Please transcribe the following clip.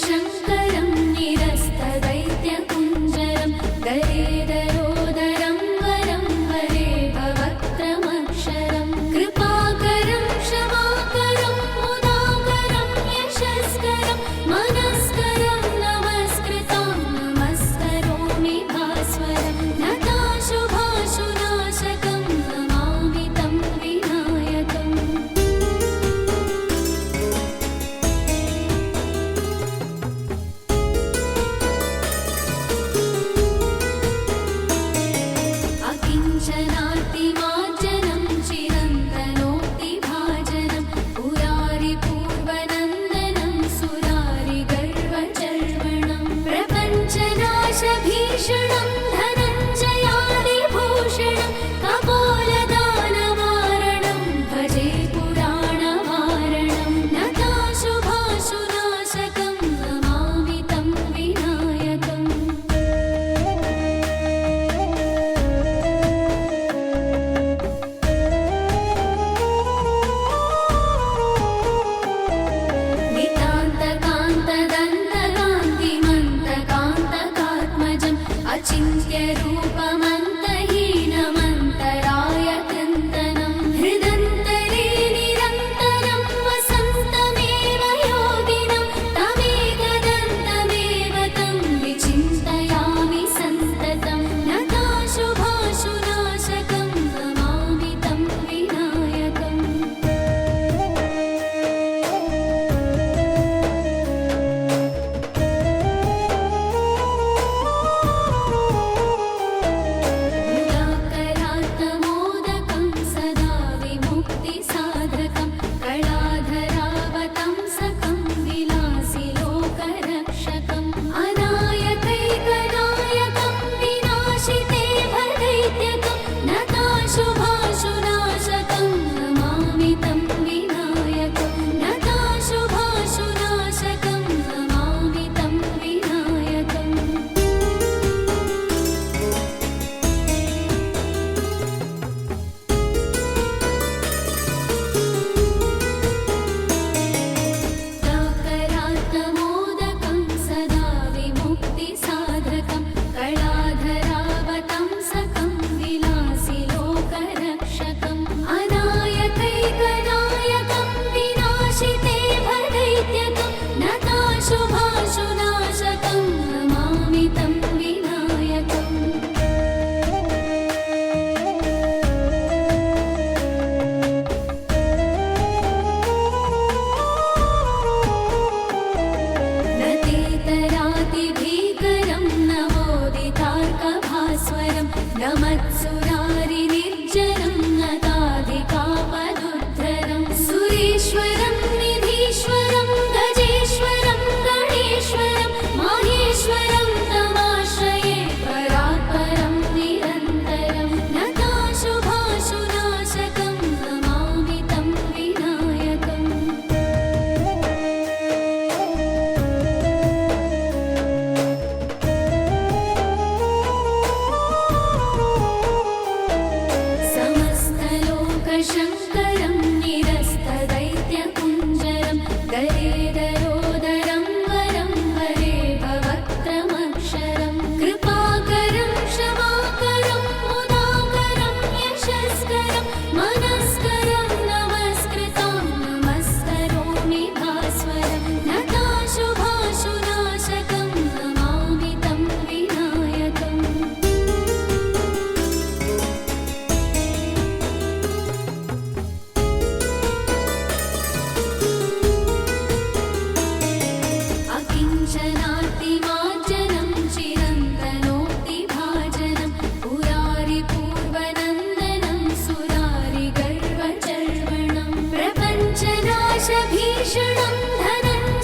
शङ्करं निरस्तदैत्यकुञ्जरं गरेदरोदरं वरं वरे भवक्त्रमक्षरं कृपाकरं क्षमाकरं मुदाकरं यशस्करं मनस्करं नमस्कृतं नमस्करोमि भास्वरं नताशुभाशुनाशकं नमामि तं विनायकम्। अकिञ्चनातिमार्जनं चिरन्तनोक्तिभाजनं पुरारिपूर्वनन्दनं सुरारिगर्वचर्वणं प्रपञ्चनाशभीषणं धनञ्जयादिभूषणं कपोलदानवारणं भजे पुराणवारणं नताशुभाशुनाशकं नमामि तं विनायकम्। नितान्तकान्तदन्तकान्तिमन्तकान्तकात्मजम् अचिन्त्यरूपमन्तहीनमन्तरायकृन्तनं हृदन्तरे निरन्तरं वसन्तमेव योगिनं तमेकदन्तमेव तं विचिन्तयामि सन्ततं नताशुभाशुनाशकं नमामि तं विनायकम्। मुदाकरात्मोदकं सदा विमुक्तिसाधकं कलाधरावतंसकं विलासिलोकरक्षकम् अनायकैकनायकं विनाशिते भदैत्यकं नताशुभाशुनाशकं नमामि तं विनायकं नताशुभाशुनाशकं नमामि तं विनायकम्। मुदाकरात्मोदकं सदा विमुक्तिसाधकं कलाधरावतंसकं विलासिलोकरक्षकम् अनायकैकनायकं विनाशिते भदैत्यकं नताशुभाशुनाशकं नमामि तं विनायकम्। नतेतरातिभीकरं नवोदितार्कभास्वरं नमत्सुरारिनिर्जरं नताधिकापदुद्धरं सुरेश्वरं निधीश्वरं गजेश्वरं गणेश्वरं माहेश्वरं तमाश्रये परात्परं निरन्तरं नताशुभाशुनाशकं नमामि तं विनायकम्। समस्तलोकशङ्करं निरस्तदैत्यकुञ्जरं गरेदरोदरं वरं वरे भवक्त्रमक्षरं कृपाकरं क्षमाकरं मुदाकरं यशस्करं मनस्करं नमस्कृतं नमस्करोमि भास्वरं नताशुभाशुनाशकं नमामि तं विनायकम्। अकिञ्चनातिमार्जनं चिरन्तनोक्तिभाजनं पुरारिपूर्वनन्दनं सुरारिगर्वचर्वणं प्रपञ्चनाशभीषणं